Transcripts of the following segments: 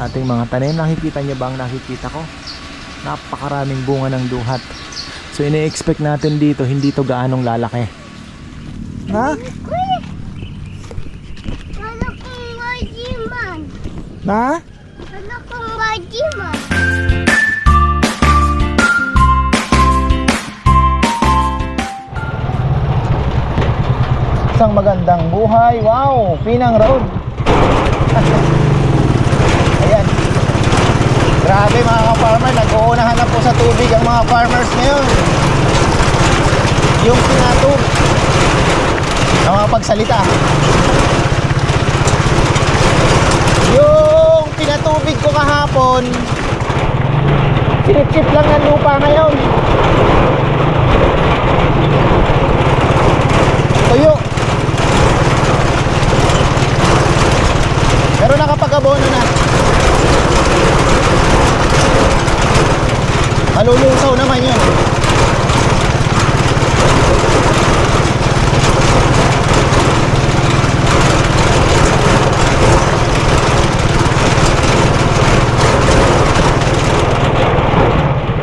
ating mga tanim. Nakikita nyo ba ang nakikita ko? Napakaraming bunga ng duhat. So ini-expect natin dito hindi to gaanong lalaki. Ha? Wala kong wajiman. Ha? Wala kong wajiman. Isang magandang buhay. Wow, Pinang Road. Ayan. Grabe mga ka-farmer, nag-uunahan na po sa tubig ang mga farmers ngayon. Yung pinatog ang mga pagsalita. Yung pinatubig ko kahapon, sinip-sip lang ng lupa ngayon. Tuyo. Pero nakapag-abono na. Malulusaw naman yun.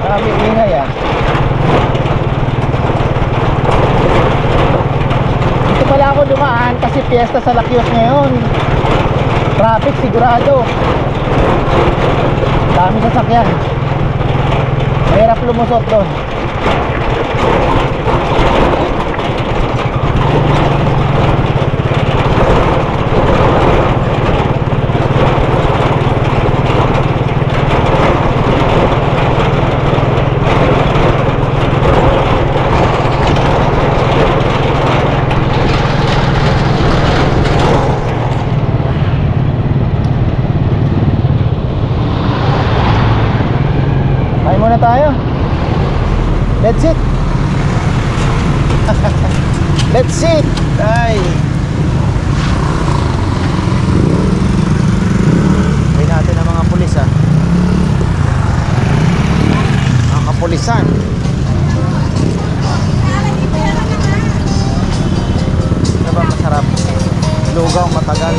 Marami ingay ah. Dito pala ako dumaan kasi piyesta sa Lakyos ngayon. Traffic sigurado. Dami sasakyan. Mahirap lumusot doon. Muna tayo. Let's sit. Let's sit. Ay. May natin ang mga pulis ah. Mga kapulisan. Ano ba masarap? Lugaw matagal.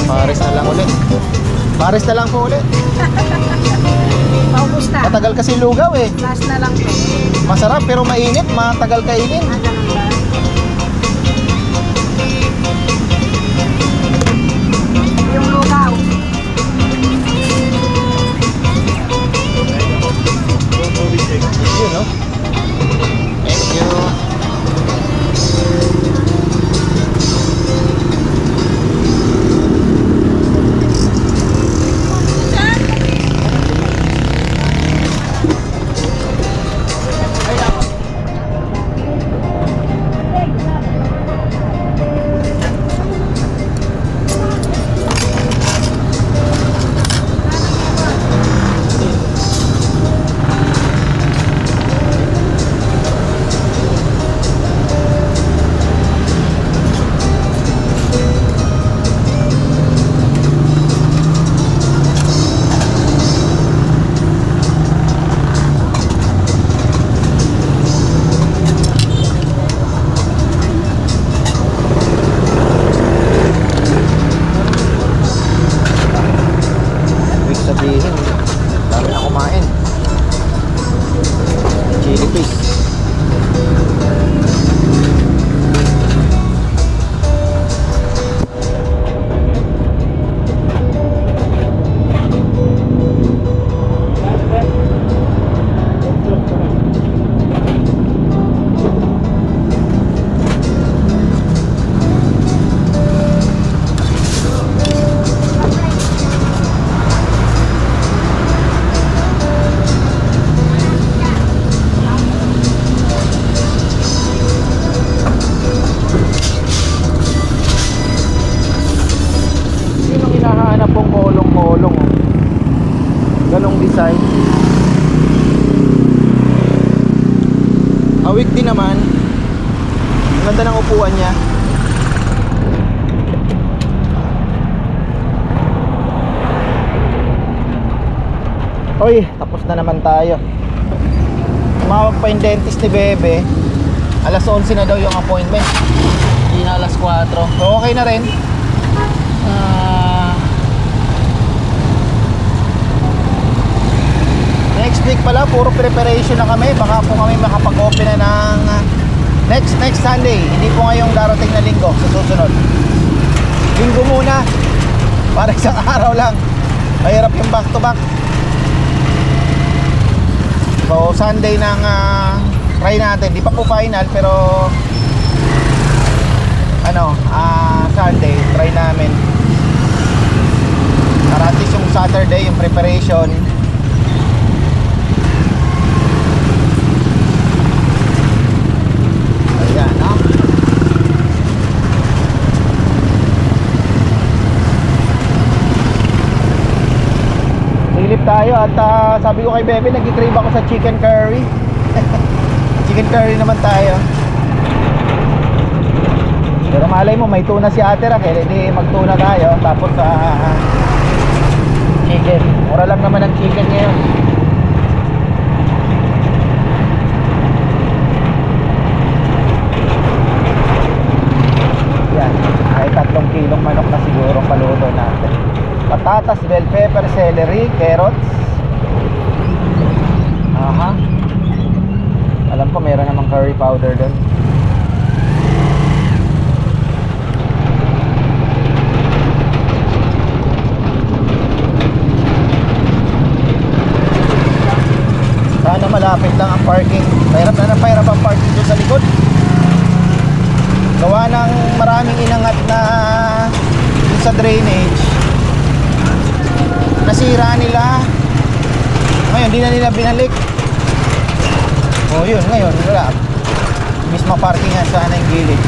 Pares na lang ulit. Pares na lang po ulit. Paubos na. Matagal kasi lugaw eh. Last na lang po. Masarap pero mainit, matagal kainin. Ganun ba? Yung lugaw. Yun no? Thank you. Sabihin, dami na kumain. Chili paste. Ganong design. Awik din naman. Ang ganda ng upuan niya. Oy, tapos na naman tayo. Tumawag pa yung dentist ni Bebe. Alas 11 na daw yung appointment. Hindi na alas 4. So okay na rin. Next week pala, puro preparation na kami. Baka po kami makapag-open na ng next Sunday. Hindi po ngayong darating na linggo sa susunod. Linggo muna. Para isang araw lang. Mahirap yung back to back. So Sunday nang try natin. Di pa po final pero Sunday try namin. Para at least yung Saturday yung preparation. Ayan, no? Silip tayo at sabi ko kay Bebe, nag-crave ako sa chicken curry. Chicken curry naman tayo. Pero malay mo, may tuna si Ate Raquel, edi magtuna tayo. Tapos chicken. Mura lang naman ang chicken ngayon. Yan, ay 3 kilong manok na siguro paluto natin. Patatas, bell pepper, celery, carrots. Aha. Alam ko meron namang curry powder doon. Sana malapit lang ang parking. Pahirap ang parking doon sa likod. Gawa ng maraming inangat na doon sa drainage. Nasira nila. Ngayon, di na nila binalik. O yun, ngayon, wala. Mismo parking nga sana yung gilid.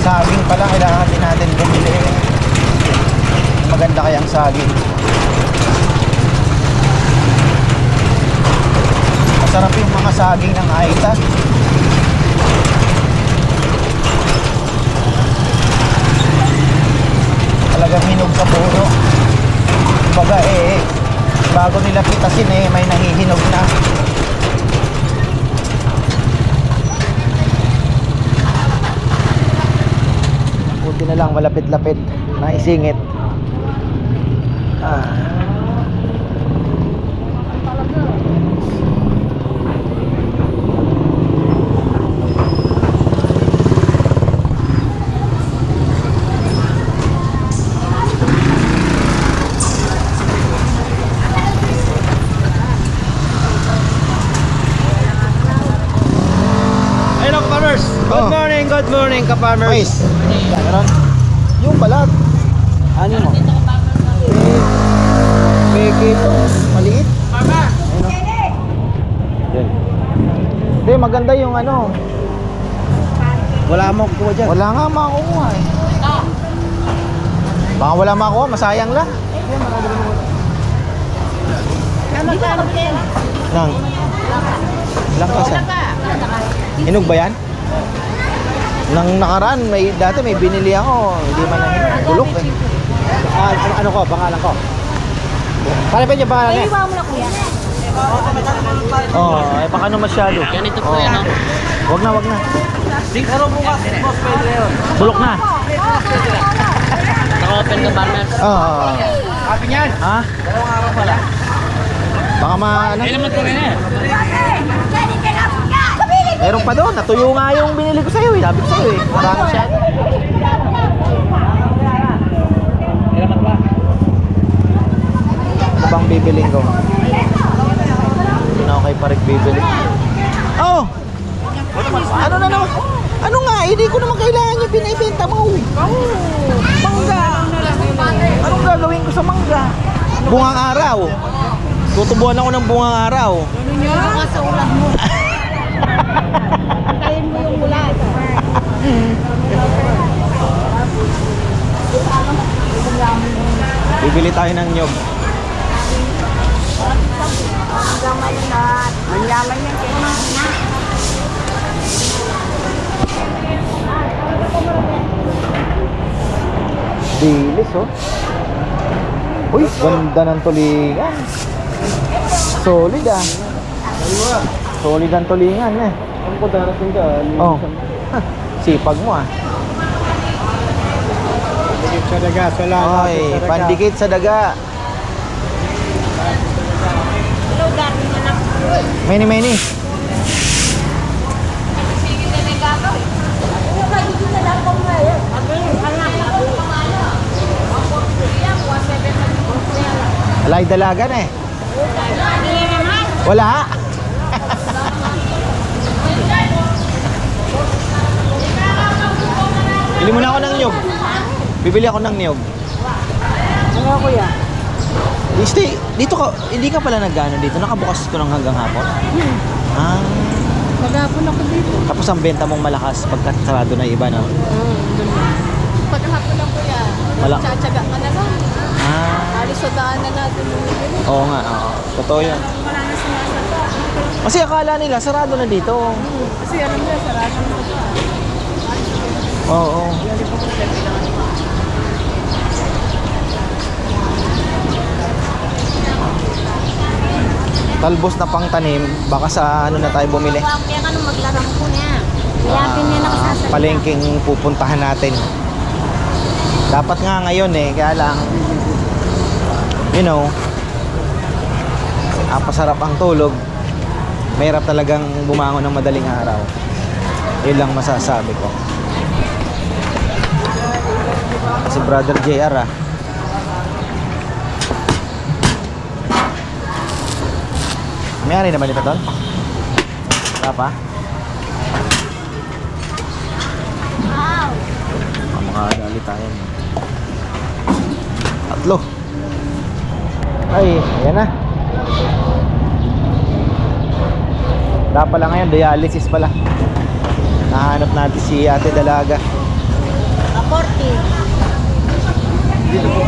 Saging pala, kailangan din natin bumili. Maganda kayang saging. Masarap yung mga saging ng Aita. Talagang hinog sa puno. Baga bago nila pitasin may nahihinog na. Buti na lang malapit-lapit na isingit. Good morning, ka-farmers. Meron. Yung balat. Ano mo? Peke ito. Maliit. Mama! Yan. Hindi, maganda yung ano. Wala mo kuha dyan. Wala nga makukuha eh. Baka wala makukuha, masayang lang. Nang. Ilang kasa? Hinog ba yan? Nang nakaraan, dati may binili ako, hindi man lang bulok eh. Ano ko? Pangalan ko. Paano pa yung pangalan niya? Iwan mo na kuya. Baka ano masyado. Ganito po yan, no? Wag na. Pero bukas, boss, pwede yun. Bulok na. Naka-open ka, farmers. Happy niyan? Ha? Dalawang araw pala. Baka ano? Ay naman ko rin eh. Meron pa doon, natuyo nga yung binili ko sa'yo eh. Sabi ko sa'yo eh. Marami siya. Kailan ba? Ano bang bibiling ko? Hindi na ako kay Parik bibili. Oh! Ano na naman? Ano nga? Hindi ko naman kailangan yung binibenta mo. Mangga! Anong gagawin ko sa mangga? Bungang araw. Tutubuan ako ng bungang araw. Ano niya? Bukas sa ulan mo. Tayin mo yung ulan. Bibili tayo ng nyog. Manyaman yan kayo na. Dilis oh. Uy, ganda ng tulingan. Solid ah. Solid ang tulingan eh. Ang darating ka. Oh. Sipag mo ah. Pandikit sa daga. Salamat. Oy, pandikit sa daga. Hello, darling anak. Many. Alay dalaga na eh. Wala. Bili mo na ako ng niyog. Bibili ako ng niyog. Ano kuya? Stay, dito ka, hindi ka pala nag-ano dito. Nakabukas ko ng hanggang hapon. Ah, Maghapon ako dito. tapos ang benta mong malakas pagka sarado na iba, no? Paghapon lang kuya. Tsatsaga ka na lang. Ah, Alis sa daan na natin yung bibili. oo nga, oo. Totoo yun. Wala na sinasaka. Kasi akala nila sarado na dito. Kasi alam nila, sarado na ito. Oo. Talbos na pang tanim, baka sa ano na tayo bumili. Kaya ka nung maglarang ko niya. Mayapin niya nakasasali. Palengking pupuntahan natin. Dapat nga ngayon eh, kaya lang, you know, pasarap ang tulog. Mahirap talagang bumangon ng madaling araw. Yun lang masasabi ko. Si Brother JR May-ari naman ito doon? Wala pa? Makakadali tayo. Tatlo. Ay, ayan na. Wala pala ngayon, dialysis pala. Nahanap natin si Ate Dalaga. Aporti. Dito po.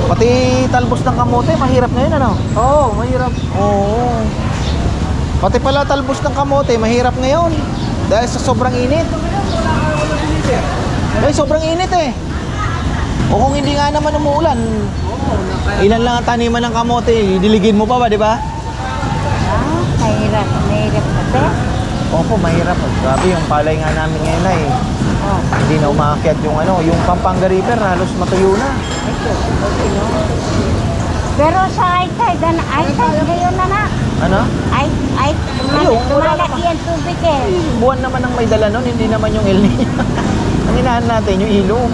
Pati talbos ng kamote, mahirap ngayon ano? Oo, mahirap. Oo. Pati pala talbos ng kamote, mahirap ngayon. Dahil sa sobrang init. Ay, sobrang init eh. O kung hindi nga naman umuulan, ilan lang ang taniman ng kamote, diligin mo pa ba, di ba? Mahirap kasi. Opo, mahirap. Grabe yung palay nga namin ngayon ay hindi na umaakyat yung ano, yung Pampanga River, halos matuyo na. Pero sa high-tide ngayon na na. Ano? Ayun, Lumalaki ang tubig eh. Buwan naman ang may dala nun, hindi naman yung El Niño. Ang inahan natin, yung ilog,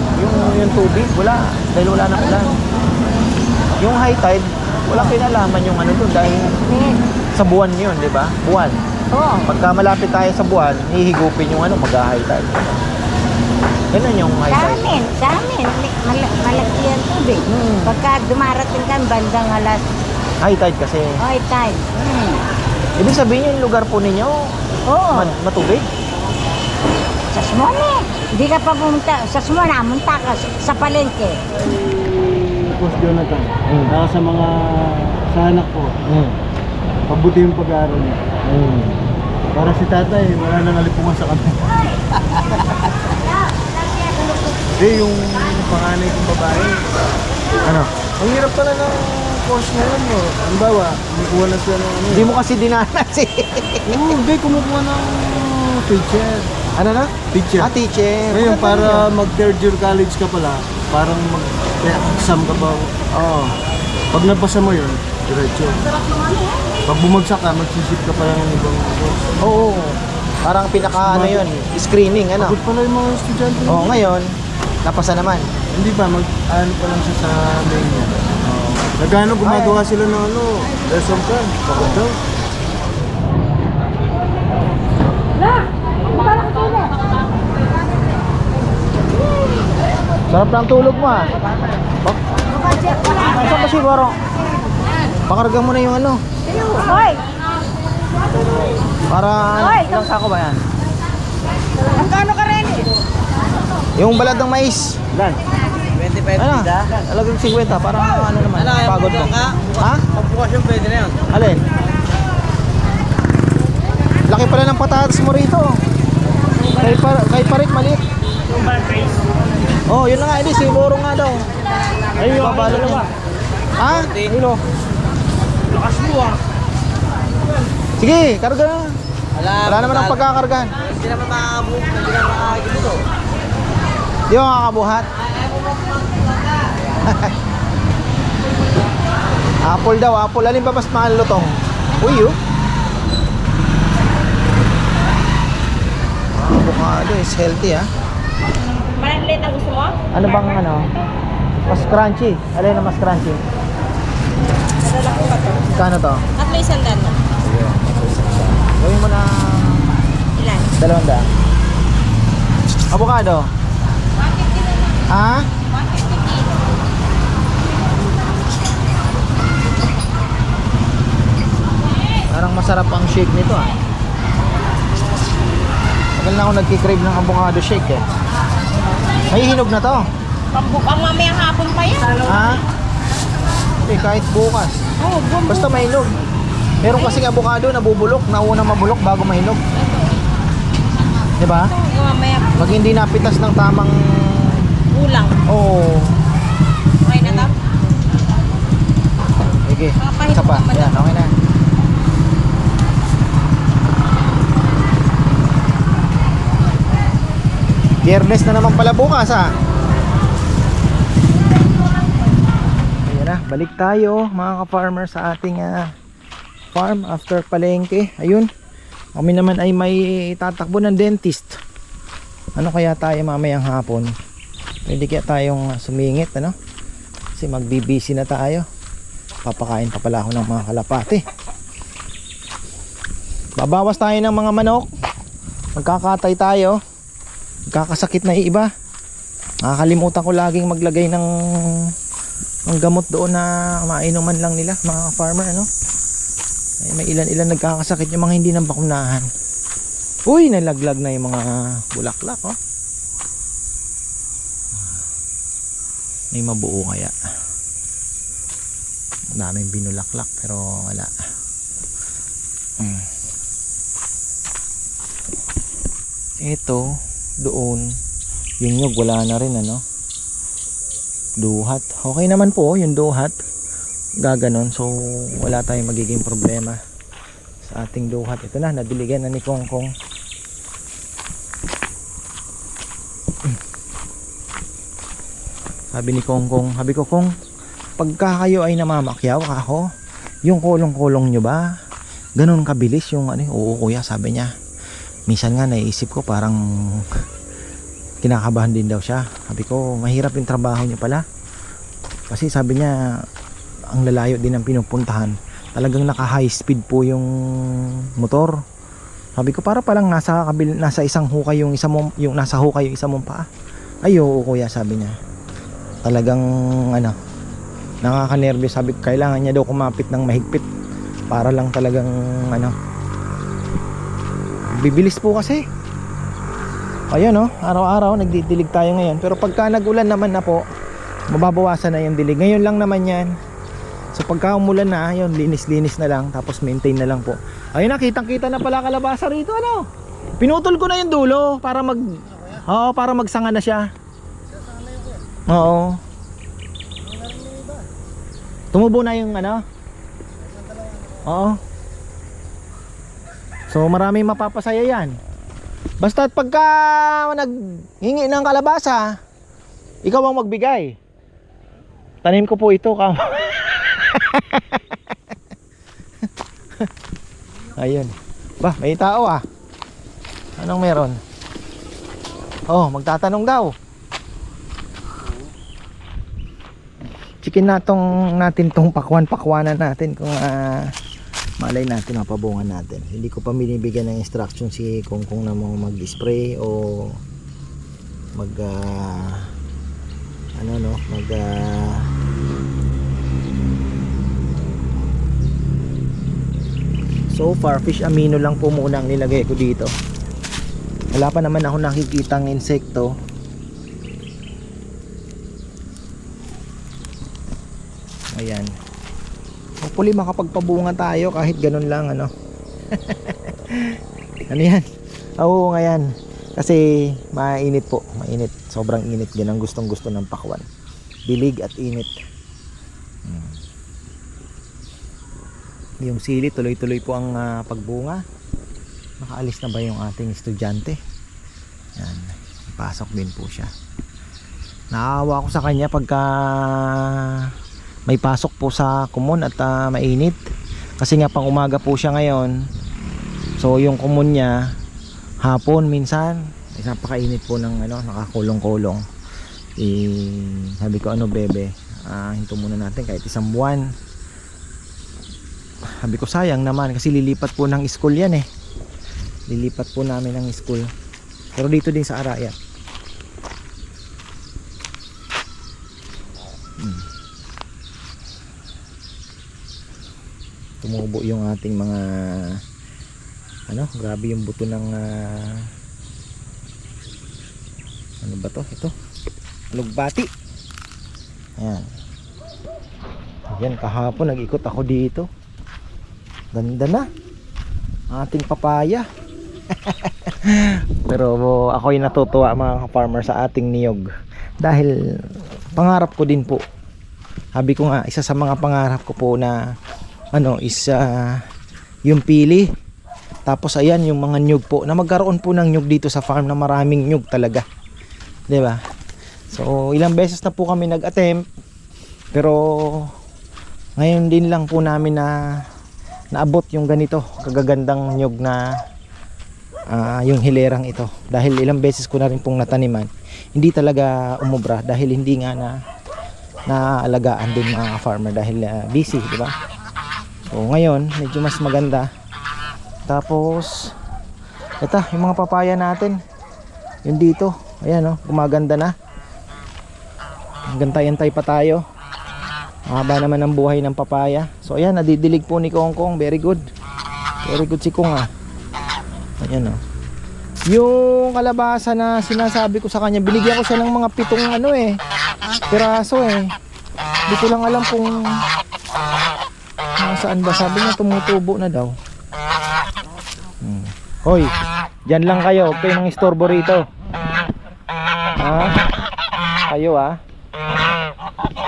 yung tubig, wala. Dahil wala na ulan. Yung high tide, walang kinalaman yung ano doon dahil sa buwan yun, di ba? Buwan. Oo. Pagka malapit tayo sa buwan, hihigupin yung ano, mag-high tide. Ganun yung high tide. Sa amin. Malaki ang tubig. Pagka dumarating ka bandang alas High tide kasi. high tide. Ibig sabihin yung lugar po ninyo, Oo. matubig? Sa Smone. Hindi ka pa pumunta. Sa Smone, munta ka sa palengke. Boss Jonathan. Mm. Saka sa mga sa anak ko, pabuti yung pag-aaral niya. Para si tatay, wala nang alipungan sa kanya. Yung panganay kong babae. Ano? Ang hirap pala ng course ngayon, no? Ang bawa, kumukuha na sila ng ano. Hindi mo kasi dinanas eh. Oo, hindi, kumukuha ng teacher. Ano na? Teacher. Ah, teacher. Ngayon, Maganda para yun. mag third year college ka pala, parang mag-exam ka pa. Oo. Pag nabasa mo yun, diretso. Pag bumagsak ka, magsisip ka pala ng ibang course. Oo. Parang pinaka ano yun, screening ano. Pagod pala yung mga estudyante. Oo, ngayon, napasa naman. Hindi ba, ano pa lang siya sa main niya. Nagano, gumagawa sila ng ano, lesson plan. Pagod daw. Sarap ng tulog mo ah. Saan ba si Baro? Pakarga mo na yung ano. Hoy! Para Hoy! ilang sako ba yan? Magkano ka rin eh? Yung balad ng mais. Dan. 25 ano? Talagang 50. Parang ano naman. Pagod mo. Ha? Pagbukas yung pwede na yun. Alin? Laki pala ng patatas mo rito. Kay Parik maliit. Oh, yun na nga. Hindi, si Boro nga daw. Ayun yung Babalo niya. Ha? Hilo. Lakas mo ah. Sige, karga na. Wala naman ang pagkakargahan. Hindi naman makakabuo. Hindi naman makakabuo. Di ba makakabuhat? Apple daw, apple. Alin ba mas mahal lutong? Uy, oh. Avocado is healthy, ah. Malit ang gusto mo? Ano bang ano? Mas crunchy. Alin na mas crunchy? Kano to? At may sandan na. Gawin mo na Ilan? 200. Avocado? Ha? Parang masarap ang shake nito, ah. Tagal na ako nagkikrave ng avocado shake, eh. May hinog na to. Pambukang mamayang hapon pa yan. Ha? Eh, kahit bukas. Oo, Basta mahinog. Meron kasing avocado nabubulok, nauna mabulok bago mahinog. Di ba? mamaya Pag hindi napitas ng tamang kulang. oh. Okay na to? Sige, Makapahit isa pa. naman Yan, to. okay na. Biyernes na naman pala bukas, ah. Ayan na, balik tayo mga ka-farmer sa ating farm after palengke. Ayun, kami naman ay may tatakbo ng dentist. Ano kaya tayo mamayang hapon? Pwede kaya tayong sumingit, ano? Kasi magbibisi na tayo. Papakain pa pala ako ng mga kalapate. Babawas tayo ng mga manok. Magkakatay tayo. Magkakasakit na iba. Nakakalimutan ko laging maglagay ng gamot doon na mainuman lang nila, mga farmer, ano? May ilan-ilan nagkakasakit yung mga hindi nang bakunahan. Uy, nalaglag na yung mga bulaklak, oh. May mabuo kaya. Daming binulaklak pero wala. Ito, doon, yung nyug wala na rin, ano? Duhat. Okay naman po yung duhat. Gaganon, so wala tayong magiging problema sa ating duhat. Ito na, nadiligan na ni Kongkong. Sabi ni Kongkong, sabi ko, Kong, pagka kayo ay namamakyaw ako, yung kulong-kulong nyo ba ganun kabilis yung ano? Oo kuya, sabi niya. Minsan nga naisip ko parang kinakabahan din daw siya. Sabi ko, mahirap yung trabaho niya pala. Kasi sabi niya, ang lalayo din ang pinupuntahan. Talagang naka high speed po yung motor. Sabi ko, para palang nasa isang hukay yung isa mo, yung nasa hukay yung isa mong paa. Ay oo kuya, sabi niya. Talagang ano, nakaka-nervous. Sabi ko, kailangan niya daw kumapit ng mahigpit para lang talagang ano, bibilis po kasi. Ayun, oh, araw-araw nagdidilig tayo ngayon. Pero pagka nag-ulan naman na po, mababawasan na yung dilig. Ngayon lang naman yan. So pagka umulan na, ayun, linis-linis na lang. Tapos maintain na lang po. Ayun na, kitang-kita na pala kalabasa rito, ano. Pinutol ko na yung dulo para para magsanga na siya. Oo. Tumubo na yung ano. Oo. So maraming mapapasaya yan. Basta pagka naghingi ng kalabasa, ikaw ang magbigay. Tanim ko po ito, kam. Ayun. Ba, may tao ah. Anong meron? Oh, magtatanong daw. Chicken natin tong pakwanan natin kung malay natin mapabungan natin. Hindi ko pa binibigyan ng instruction si Kongkong na mag-spray o so far fish amino lang po muna ang nilagay ko dito. Wala pa naman ako nakikitang insekto. Ayan. Hopefully makapagpabunga tayo kahit ganun lang, ano. Ano yan? Oo, ngayon. Kasi mainit po, mainit. Sobrang init. Yan ang gustong gusto ng pakwan. Dilig at init. Yung sili tuloy-tuloy po ang pagbunga. Nakaalis na ba yung ating estudyante? Yan, pasok din po siya. Naawa ko sa kanya pagka may pasok po sa kumon at mainit. Kasi nga pang umaga po siya ngayon. So yung kumon niya hapon minsan. Napakainit po ng nakakulong-kulong. Sabi ko bebe, hinto muna natin kahit isang buwan. Sabi ko sayang naman kasi lilipat po ng school yan eh. Lilipat po namin ng school. Pero dito din sa Arayat. Tumubo yung ating mga grabe yung buto ng ano ba to? Ito. Lugbati. Ayan. Ayan, kahapon nag-ikot ako dito. Ganda na ating papaya. Pero ako yung natutuwa mga farmer sa ating niyog. Dahil pangarap ko din po. Sabi ko nga, isa sa mga pangarap ko po na is yung pili. Tapos ayan yung mga nyug po, na magkaroon po ng nyug dito sa farm na maraming nyug talaga, 'di ba? So ilang beses na po kami nag-attempt, pero ngayon din lang po namin na naabot yung ganito kagagandang nyug na yung hilerang ito. Dahil ilang beses ko na rin pong nataniman, hindi talaga umubra dahil hindi nga naalagaan din mga farmer dahil busy, 'di ba? So ngayon medyo mas maganda. Tapos ito yung mga papaya natin, yun dito, ayan gumaganda na. Gantay-antay pa tayo. Mahaba naman ang buhay ng papaya. So ayan, nadidilig po ni Kongkong. Very good. Very good si Kong Ayan yung kalabasa na sinasabi ko sa kanya, binigyan ko siya ng mga 7 piraso Hindi ko lang alam kung saan ba. Sabi niya tumutubo na daw. Hoy, dyan lang kayo. Huwag kayo nang istorbo rito. Kayo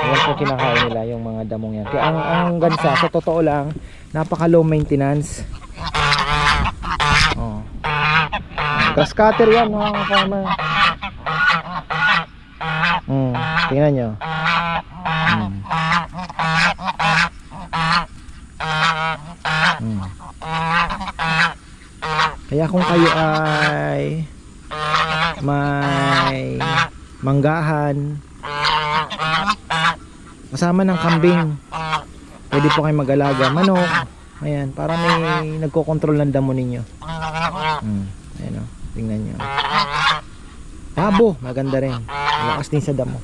ayan po kinakain nila yung mga damong yan. Kaya ang gansa, sa totoo lang, napaka low maintenance. Grass cutter yan mga farmer. Tingnan nyo. Kaya kung kayo ay may manggahan kasama ng kambing, pwede po kayo mag-alaga. Manok, ayan, para may nagkokontrol ng damo ninyo. Ayan tingnan nyo. Pabo, maganda rin, malakas din sa damo.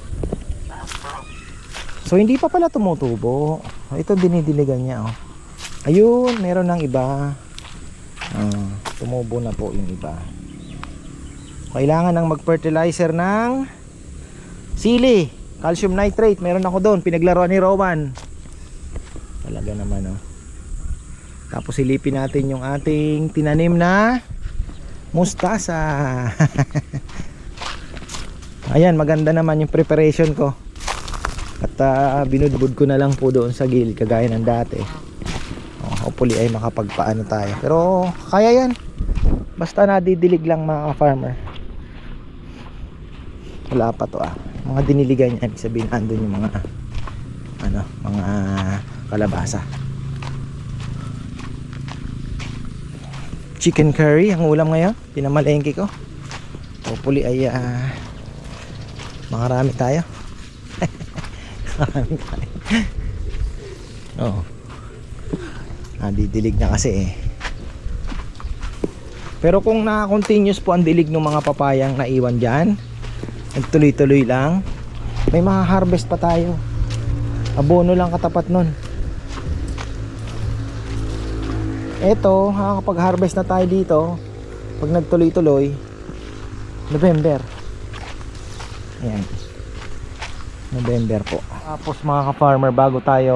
So hindi pa pala tumutubo. Ito dinidiligan niya ayun, meron ng iba. Tumubo na po yung iba. Kailangan ng mag-fertilizer ng sili, calcium nitrate. Meron ako doon, pinaglaruan ni Rowan. Talaga naman Tapos silipin natin yung ating tinanim na mustasa. Ayan, maganda naman yung preparation ko. At binudbud ko na lang po doon sa gilid kagaya ng dati. Hopefully ay makapagpaano tayo. Pero kaya yan. Basta nadidilig lang mga farmer. Wala pa to mga diniligan niya, ibig sabihin andun yung mga mga kalabasa. Chicken curry ang ulam ngayon, pinamalengke ko. Hopefully ay makarami tayo. Makarami tayo. Didilig na kasi Pero kung na-continuous po ang dilig ng mga papayang naiwan dyan, nagtuloy-tuloy lang, may maha-harvest pa tayo. Abono lang katapat nun. Eto, makakapag-harvest na tayo dito pag nagtuloy-tuloy November. Ayan, November po. Tapos mga ka-farmer, bago tayo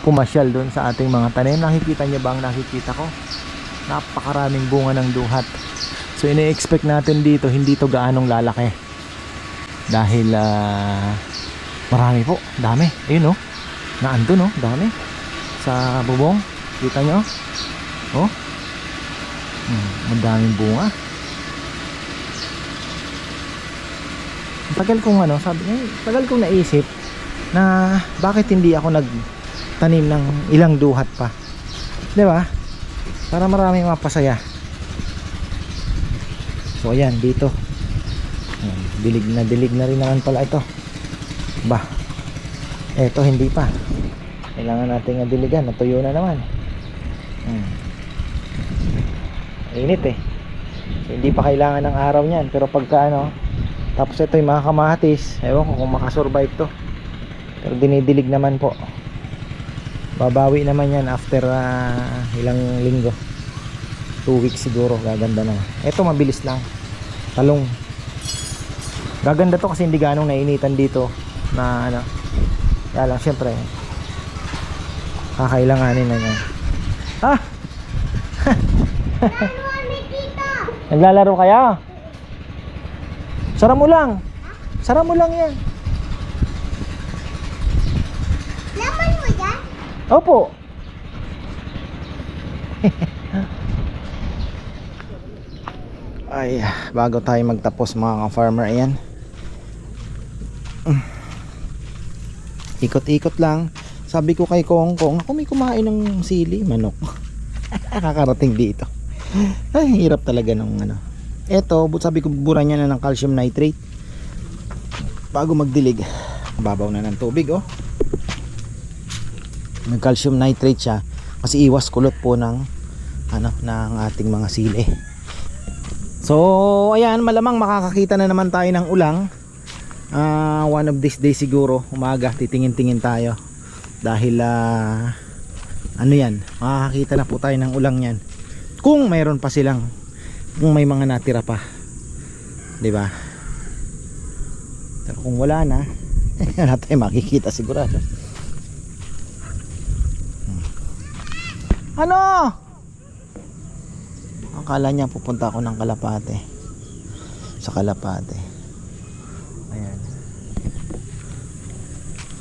pumasyal doon sa ating mga tanim, nakikita nyo ba ang nakikita ko? Napakaraming bunga ng duhat. So ini-expect natin dito hindi to gaanong lalaki dahil marami po, dami. Ayun naandun dami. sa bubong. Kita nyo? Oh. Madaming bunga. Tagal kong tagal kong naisip na bakit hindi ako nagtanim ng ilang duhat pa. 'Di ba? Para maraming mapasaya. So ayan, dito. Dilig na rin naman pala ito. Ba. Ito hindi pa. Kailangan nating diligan, natuyo na naman. Init eh. So, hindi pa kailangan ng araw niyan, pero pagka tapos ito yung mga kamatis, ewan ko kung makasurvive to. Pero dinidilig naman po. Babawi naman yan after ilang linggo. 2 weeks siguro, gaganda na. Ito mabilis lang. Talong. Gaganda to kasi hindi ganong nainitan dito na kaya lang syempre kakailanganin na yan. Naglalaro kaya? Sara mo lang. Sara mo lang yan. Laman mo yan? Opo. Ay, bago tayo magtapos mga ka-farmer, ayan. Ikot-ikot lang. Sabi ko kay Kong, ako may kumain ng sili, manok. Kakarating dito. Ay, hirap talaga ng Eto, sabi ko bura niya na ng calcium nitrate. Bago magdilig, babaw na ng tubig, oh. Nag calcium nitrate siya kasi iwas kulot po ng ng ating mga sili. So, ayan, malamang makakakita na naman tayo ng ulang. One of these days siguro, umaga, titingin-tingin tayo. Dahil makakakita na po tayo ng ulang yan. Kung mayroon pa silang, kung may mga natira pa, 'di ba? Pero kung wala na, wala tayong makikita sigurado. Akala niya pupunta ako ng Kalapate. Sa Kalapate. Ayan.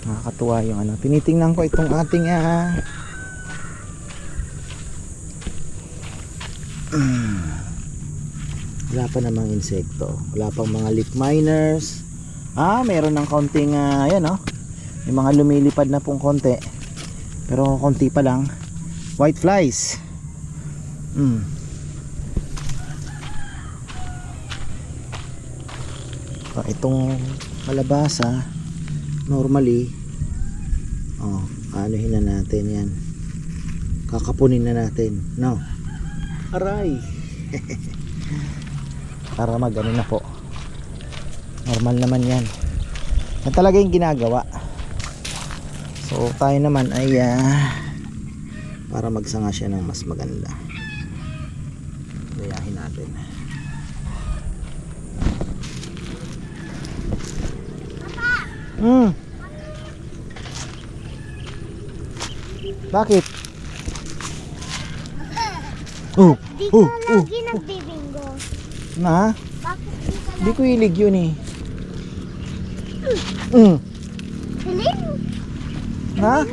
Nakakatuwa yung tinitingnan ko itong ating wala pa namang insekto, wala pang mga leaf miners. Meron ng kaunting may mga lumilipad na pong konti, pero konti pa lang. White flies. Itong kalabasa normally anuhin na natin yan, kakapunin na natin, aray. Para na po, normal naman yan. Yan talaga yung ginagawa. So tayo naman ay para magsanga siya ng mas maganda, gayahin natin. Bakit? Di ka lagi nagbibingo. Na? Bakit di ka Di ko hilig yun eh. Hiling? Na?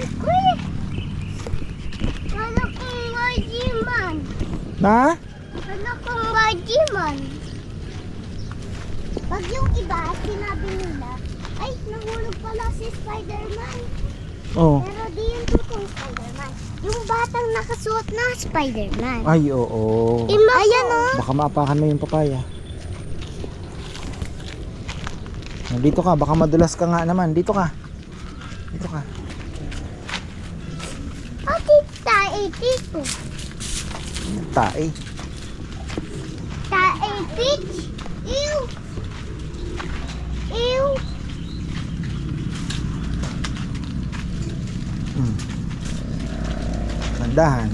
Wala kong wajiman. Na? Wala kong wajiman. Pag yung iba, sinabi nila, ay, nahulog pala si Spider-Man. Pero di yung totoong Spider-Man. Yung batang nakasuot na Spider-Man. Ay, oo. Ayan o. Baka maapakan mo yung papaya. Dito ka, baka madulas ka nga naman. Dito ka. Dito ka. Ati tae dito. Tae. Tae peach. Ew. Ew. Mandahan.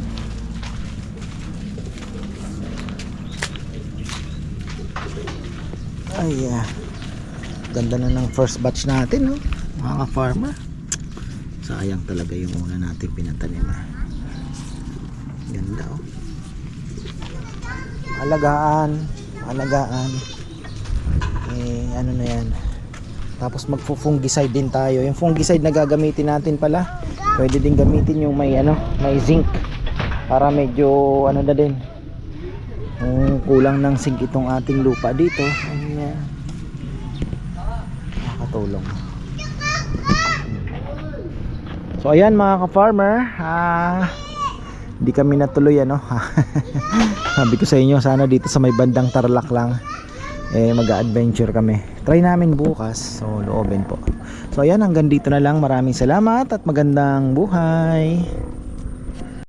Ay, ganda na ng first batch natin, no? Mga farmer. Sayang talaga yung una natin pinatanim. Ganda, oh. Alagaan. Ano na yan? Tapos magfo-fungicide din tayo. Yung fungicide na gagamitin natin pala, pwede din gamitin yung may may zinc para medyo ano na din. Kung kulang ng zinc itong ating lupa dito, ay nakakatulong. So ayan mga ka-farmer, hindi kami natuloy sabi ko sa inyo, sana dito sa may bandang Tarlac lang mag-adventure kami. Try namin bukas, so loobin po. So ayan, hanggang dito na lang. Maraming salamat at magandang buhay.